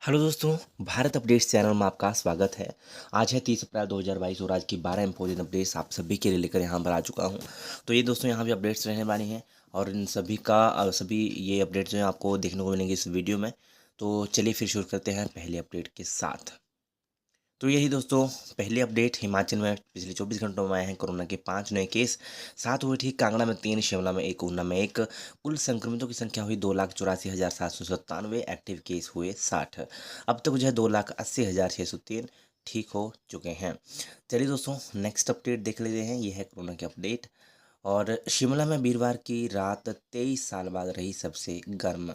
Hello दोस्तों, Bharat updates channel में आपका स्वागत है। आज है 30 अप्रैल 2022 और आज की 12 इंपॉर्टेंट अपडेट्स आप सभी के लिए लेकर यहाँ पर आ चुका हूँ। तो ये दोस्तों यहाँ भी अपडेट्स रहने वाली हैं और इन सभी का सभी ये अपडेट्स जो हैं आपको देखने को मिलेंगे इस वीडियो में। तो चलिए फिर शुरू करते हैं पहले अपडेट के साथ। तो यही दोस्तों पहली अपडेट, हिमाचल में पिछले 24 घंटों में आए हैं कोरोना के 5 नए केस। 7 हुए ठीक, कांगड़ा में 3, शिमला में 1, ऊना में 1। कुल संक्रमितों की संख्या हुई 2,84,797। एक्टिव केस हुए 60। अब तक जो है 2,80,603 ठीक हो चुके हैं। चलिए दोस्तों नेक्स्ट अपडेट देख लेते हैं। ये है कोरोना की अपडेट। और शिमला में वीरवार की रात 23 साल बाद रही सबसे गर्म।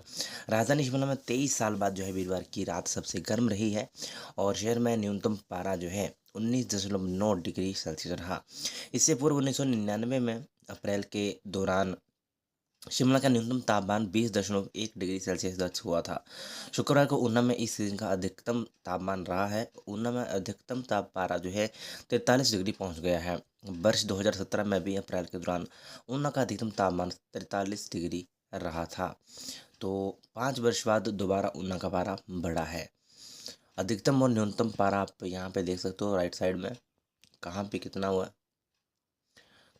राजधानी शिमला में 23 साल बाद जो है वीरवार की रात सबसे गर्म रही है और शहर में न्यूनतम पारा जो है 19.9 डिग्री सेल्सियस रहा। इससे पूर्व 1999 में अप्रैल के दौरान शिमला का न्यूनतम तापमान 20.1 डिग्री सेल्सियस दर्ज हुआ था। शुक्रवार को ऊना में इस सीजन का अधिकतम तापमान रहा है। ऊना में अधिकतम पारा जो है 43 डिग्री पहुंच गया है। वर्ष 2017 में भी अप्रैल के दौरान ऊना का अधिकतम तापमान 43 डिग्री रहा था। तो 5 वर्ष बाद दोबारा ऊना का पारा बढ़ा है। अधिकतम और न्यूनतम पारा आप यहाँ पे देख सकते हो राइट साइड में कहाँ पे कितना हुआ।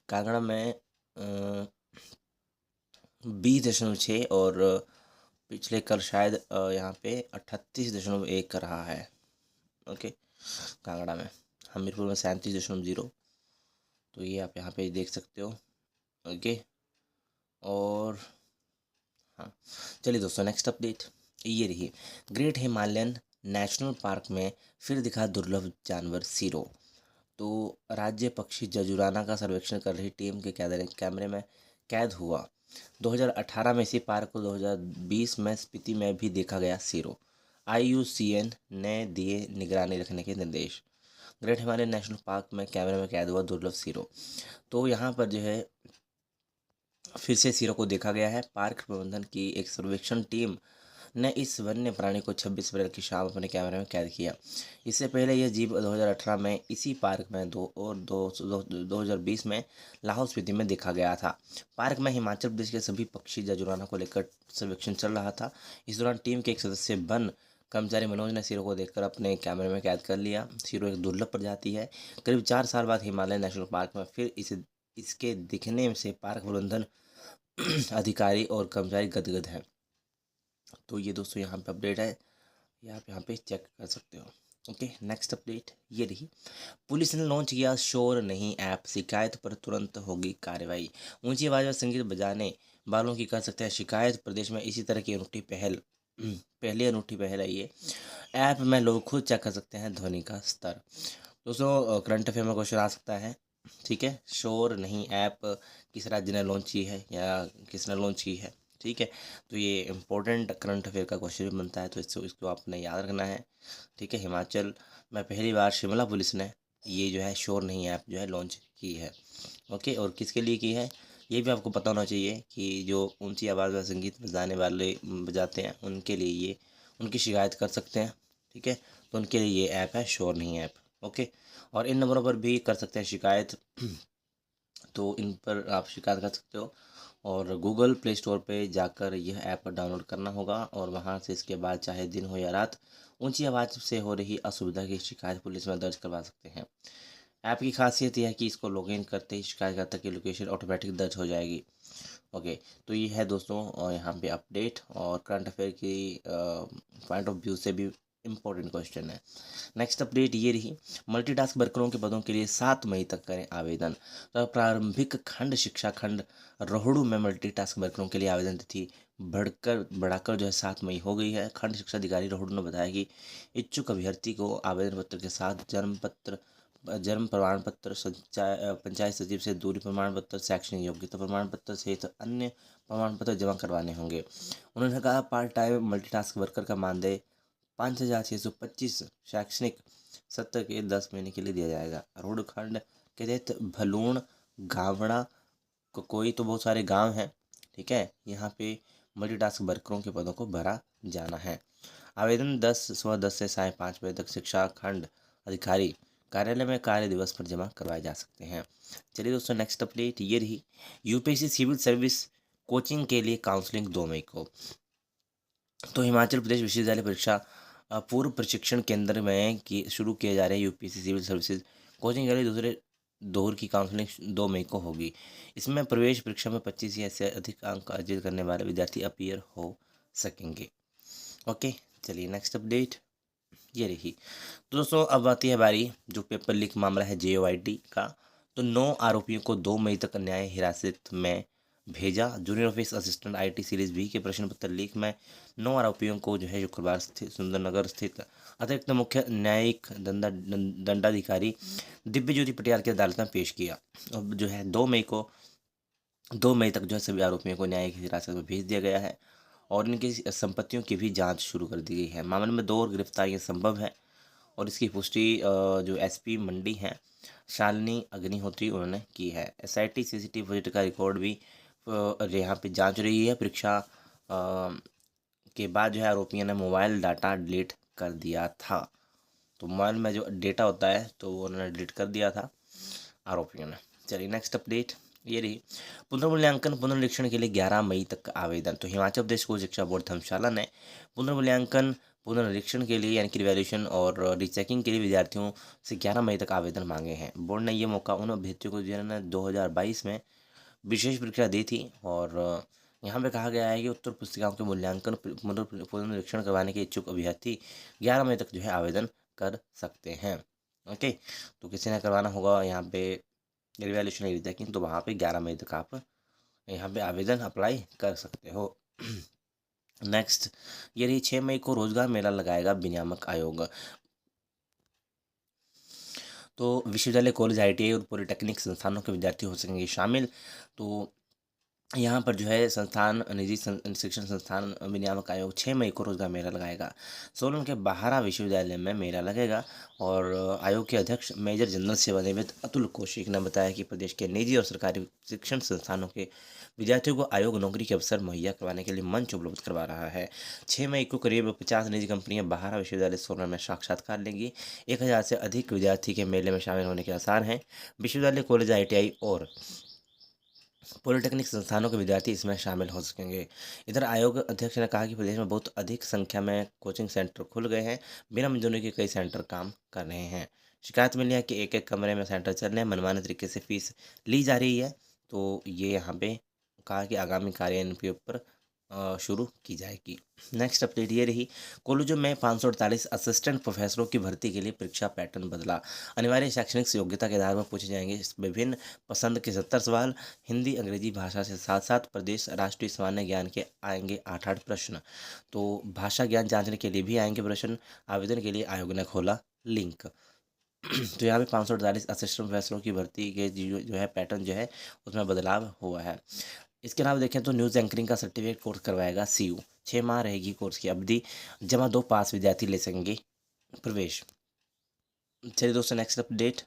कांगड़ा में 20.6 और पिछले कल शायद यहाँ पे 38.1 रहा है। ओके, कांगड़ा में। हमीरपुर में 37.0। तो ये आप यहाँ पे देख सकते हो। ओके, और हाँ चलिए दोस्तों नेक्स्ट अपडेट ये रही। ग्रेट हिमालयन नेशनल पार्क में फिर दिखा दुर्लभ जानवर सीरो। तो राज्य पक्षी जजुराना का सर्वेक्षण कर रही टीम के कैमरे में कैद हुआ। 2018 में इसी पार्क को 2020 में स्पीति में भी देखा गया सीरो। IUCN ने दिए निगरानी रखने के निर्देश। ग्रेट हिमालयन नेशनल पार्क में कैमरे में कैद हुआ दुर्लभ सीरो। तो यहाँ पर जो है फिर से सीरो को देखा गया है। पार्क प्रबंधन की एक सर्वेक्षण टीम ने इस वन्य प्राणी को 26 अप्रैल की शाम अपने कैमरे में कैद किया। इससे पहले यह जीव 2018 में इसी पार्क में 2020 में लाहौल स्पीति में देखा गया था। पार्क में हिमाचल प्रदेश के सभी पक्षी जजुराना को लेकर सर्वेक्षण चल रहा था। इस दौरान टीम के एक सदस्य वन कर्मचारी मनोज ने सीरो को देखकर अपने कैमरे में कैद कर लिया। सीरो एक दुर्लभ प्रजाति है। करीब 4 साल बाद हिमालय नेशनल पार्क में फिर इसके दिखने से पार्क प्रबंधन अधिकारी और कर्मचारी गदगद हैं। तो ये दोस्तों यहाँ पे अपडेट है, ये आप यहाँ पे चेक कर सकते हो। ओके, नेक्स्ट अपडेट ये रही। पुलिस ने लॉन्च किया शोर नहीं ऐप, शिकायत पर तुरंत होगी कार्रवाई। ऊंची आवाज़ में संगीत बजाने वालों की कर सकते हैं शिकायत। प्रदेश में इसी तरह की अनूठी पहल पहली अनूठी पहल है ये। ऐप में लोग खुद चेक कर सकते हैं ध्वनि का स्तर। दोस्तों करंट अफेयर में क्वेश्चन आ सकता है, ठीक है। शोर नहीं ऐप किस राज्य ने लॉन्च की है या किसने लॉन्च की है, ठीक है। तो ये इम्पोर्टेंट करंट अफेयर का क्वेश्चन भी बनता है, तो इसको आपने याद रखना है, ठीक है। हिमाचल में पहली बार शिमला पुलिस ने ये जो है शोर नहीं ऐप जो है लॉन्च की है। ओके, और किसके लिए की है ये भी आपको पता होना चाहिए कि जो ऊंची आवाज़ में संगीत बजाने वाले बजाते हैं उनके लिए ये उनकी शिकायत कर सकते हैं, ठीक है। तो उनके लिए ये ऐप है शोर नहीं ऐप। ओके, और इन नंबरों पर भी कर सकते हैं शिकायत। तो इन पर आप शिकायत कर सकते हो और गूगल प्ले स्टोर पे जाकर यह ऐप डाउनलोड करना होगा और वहाँ से इसके बाद चाहे दिन हो या रात ऊंची आवाज़ से हो रही असुविधा की शिकायत पुलिस में दर्ज करवा सकते हैं। ऐप की खासियत यह है कि इसको लॉगिन करते ही शिकायतकर्ता की लोकेशन ऑटोमेटिक दर्ज हो जाएगी। ओके, तो ये है दोस्तों और यहाँ पे अपडेट और करंट अफेयर की पॉइंट ऑफ व्यू से भी इम्पोर्टेंट क्वेश्चन है। नेक्स्ट अपडेट ये रही। मल्टीटास्क वर्करों के पदों के लिए 7 मई तक करें आवेदन। तो प्रारंभिक खंड शिक्षा खंड रोहड़ू में मल्टीटास्क वर्करों के लिए आवेदन तिथि बढ़ाकर जो है 7 मई हो गई है। खंड शिक्षा अधिकारी रोहड़ू ने बताया कि इच्छुक अभ्यर्थी को आवेदन पत्र के साथ जन्म प्रमाण पत्र, पंचायत सचिव से दूरी प्रमाण पत्र, शैक्षणिक योग्यता प्रमाण पत्र सहित अन्य प्रमाण पत्र जमा करवाने होंगे। उन्होंने कहा पार्ट टाइम मल्टीटास्क वर्कर का मानदेय 5,625 शैक्षणिक सत्र के 10 महीने के लिए दिया जाएगा। रोड खंड के तहत भलूण, गावड़ा, कोई तो बहुत सारे गांव हैं, ठीक है। यहाँ पे मल्टीटास्क वर्करों के पदों को भरा जाना है। आवेदन 10 से 5:30 बजे तक शिक्षा खंड अधिकारी कार्यालय में कार्य दिवस पर जमा करवाए जा सकते हैं। चलिए दोस्तों नेक्स्ट अपडेट ये रही। यूपीएससी सिविल सर्विस कोचिंग के लिए काउंसलिंग 2 मई को। तो हिमाचल प्रदेश विश्वविद्यालय परीक्षा पूर्व प्रशिक्षण केंद्र में शुरू किए जा रहे यूपीएससी सिविल सर्विसेज कोचिंग के लिए दूसरे दौर की काउंसलिंग 2 मई को होगी। इसमें प्रवेश परीक्षा में 25 या इससे अधिक अंक अर्जित करने वाले विद्यार्थी अपीयर हो सकेंगे। ओके, चलिए नेक्स्ट अपडेट ये रही। तो दोस्तों अब आती है बारी जो पेपर लीक मामला है JOIT का। तो 9 आरोपियों को 2 मई तक न्याय हिरासत में भेजा। Junior office assistant IT series B के प्रश्न पत्र लीक में 9 आरोपियों को जो है शुक्रवार सुंदरनगर स्थित अतिरिक्त मुख्य न्यायिक दंडाधिकारी दिव्य ज्योति पटियाल की अदालत में पेश किया। अब जो है 2 मई तक जो है सभी आरोपियों को न्यायिक हिरासत में भेज दिया गया है और इनकी संपत्तियों की भी जांच शुरू कर दी गई है। मामले में 2 और गिरफ्तारियां संभव है और इसकी पुष्टि जो SP मंडी हैं शालिनी अग्निहोत्री उन्होंने की है। SIT CCTV फुटेज का रिकॉर्ड भी यहाँ पे जांच रही है। परीक्षा के बाद जो है आरोपियों ने मोबाइल डाटा डिलीट कर दिया था। तो मोबाइल में जो डेटा होता है तो वो उन्होंने डिलीट कर दिया था आरोपियों ने। चलिए नेक्स्ट अपडेट ये रही। पुनर्मूल्यांकन पुनर्निरीक्षण के लिए 11 मई तक आवेदन। तो हिमाचल प्रदेश स्कूल शिक्षा बोर्ड धर्मशाला ने पुनर्मूल्यांकन पुनर्निरीक्षण के लिए यानी कि रिवैल्यूएशन और रीचेकिंग के लिए विद्यार्थियों से 11 मई तक आवेदन मांगे हैं। बोर्ड ने ये मौका उन अभ्यर्थियों को जिन्होंने 2022 में विशेष परीक्षा दी थी और यहाँ पे कहा गया है कि उत्तर पुस्तिकाओं के मूल्यांकन पुनर्निरीक्षण करवाने के इच्छुक अभ्यर्थी 11 मई तक जो है आवेदन कर सकते हैं। ओके, तो किसी ने करवाना होगा यहाँ पे रिवैल्यूएशन रीचेकिंग तो वहाँ पे 11 मई तक आप यहाँ पे आवेदन अप्लाई कर सकते हो। नेक्स्ट ये रही 6 मई को रोजगार मेला लगाएगा विनियामक आयोग। तो विश्वविद्यालय कॉलेज ITI और पॉलिटेक्निक संस्थानों के विद्यार्थी हो सकेंगे शामिल। तो यहाँ पर जो है संस्थान निजी शिक्षण संस्थान विनियामक आयोग 6 मई को रोजगार मेला लगाएगा। सोलन के बाहरा विश्वविद्यालय में मेला लगेगा और आयोग के अध्यक्ष मेजर जनरल सेवानिवृत्त अतुल कौशिक ने बताया कि प्रदेश के निजी और सरकारी शिक्षण संस्थानों के विद्यार्थियों को आयोग नौकरी के अवसर मुहैया करवाने के लिए मंच उपलब्ध करवा रहा है। 6 मई को करीब 50 निजी कंपनियां बाहरा विश्वविद्यालय सोलन में साक्षात्कार लेंगी। 1000 से अधिक विद्यार्थी के मेले में शामिल होने के आसार हैं। विश्वविद्यालय कॉलेज ITI और पॉलिटेक्निक संस्थानों के विद्यार्थी इसमें शामिल हो सकेंगे। इधर आयोग अध्यक्ष ने कहा कि प्रदेश में बहुत अधिक संख्या में कोचिंग सेंटर खुल गए हैं। बिना मंजूरी के कई सेंटर काम कर रहे हैं। शिकायत मिली है कि एक कमरे में सेंटर चल रहे हैं, मनमाने तरीके से फीस ली जा रही है। तो ये यहाँ पे कहा कि आगामी कार्यान्वयन के ऊपर शुरू की जाएगी। नेक्स्ट अपडेट ये रही। कॉलेजों में 548 असिस्टेंट प्रोफेसरों की भर्ती के लिए परीक्षा पैटर्न बदला। अनिवार्य शैक्षणिक योग्यता के आधार पर पूछे जाएंगे विभिन्न पसंद के 70 सवाल। हिंदी अंग्रेजी भाषा से साथ साथ प्रदेश राष्ट्रीय सामान्य ज्ञान के आएंगे 8 प्रश्न। तो भाषा ज्ञान जांचने के लिए भी आएंगे प्रश्न। आवेदन के लिए आयोग ने खोला लिंक। तो यहाँ पे 548 असिस्टेंट प्रोफेसरों की भर्ती के जो है पैटर्न जो है उसमें बदलाव हुआ है। इसके अलावा देखें तो न्यूज़ एंकरिंग का सर्टिफिकेट कोर्स करवाएगा CU। 6 माह रहेगी कोर्स की अवधि। जमा 2 पास विद्यार्थी ले सकेंगे प्रवेश। चलिए दोस्तों नेक्स्ट अपडेट।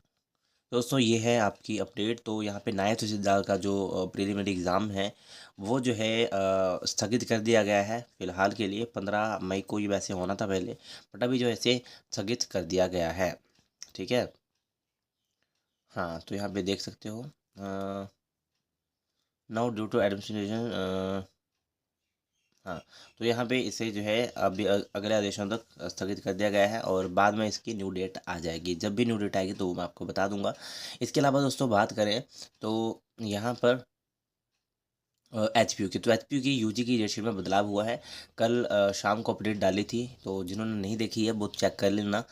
दोस्तों ये है आपकी अपडेट। तो यहाँ पे नायब तहसीलदार का जो प्रीलिमिनरी एग्ज़ाम है वो जो है स्थगित कर दिया गया है फ़िलहाल के लिए। 15 मई को ये वैसे होना था पहले, बट अभी जो है इसे स्थगित कर दिया गया है। ठीक है, हाँ तो यहाँ पे देख सकते हो नाउ ड्यू टू एडमिनिस्ट्रेशन। हाँ तो यहाँ पे इसे जो है अभी अगले आदेशों तक स्थगित कर दिया गया है और बाद में इसकी न्यू डेट आ जाएगी। जब भी न्यू डेट आएगी तो मैं आपको बता दूंगा। इसके अलावा दोस्तों बात करें तो यहाँ पर HPU की, तो HPU की UG की डेटशीट में बदलाव हुआ है। कल शाम को अपडेट डाली थी, तो जिन्होंने नहीं देखी है वो चेक कर लेना।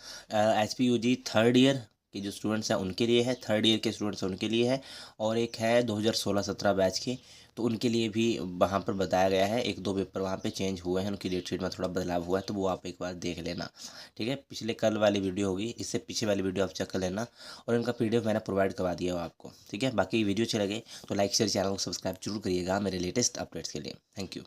HPU UG थर्ड ईयर के जो स्टूडेंट्स हैं उनके लिए है, थर्ड ईयर के स्टूडेंट्स हैं उनके लिए है और एक है 2016-17 बैच के, तो उनके लिए भी वहाँ पर बताया गया है। 1-2 पेपर वहाँ पे चेंज हुए हैं, उनकी डेटशीट में थोड़ा बदलाव हुआ है, तो वो आप एक बार देख लेना। ठीक है, पिछले कल वाली वीडियो होगी, इससे पीछे वाली वीडियो आप चेक कर लेना और इनका PDF मैंने प्रोवाइड करवा दिया हो आपको। ठीक है, बाकी वीडियो अच्छे लगे तो लाइक शेयर चैनल को सब्सक्राइब जरूर करिएगा मेरे लेटेस्ट अपडेट्स के लिए। Thank you.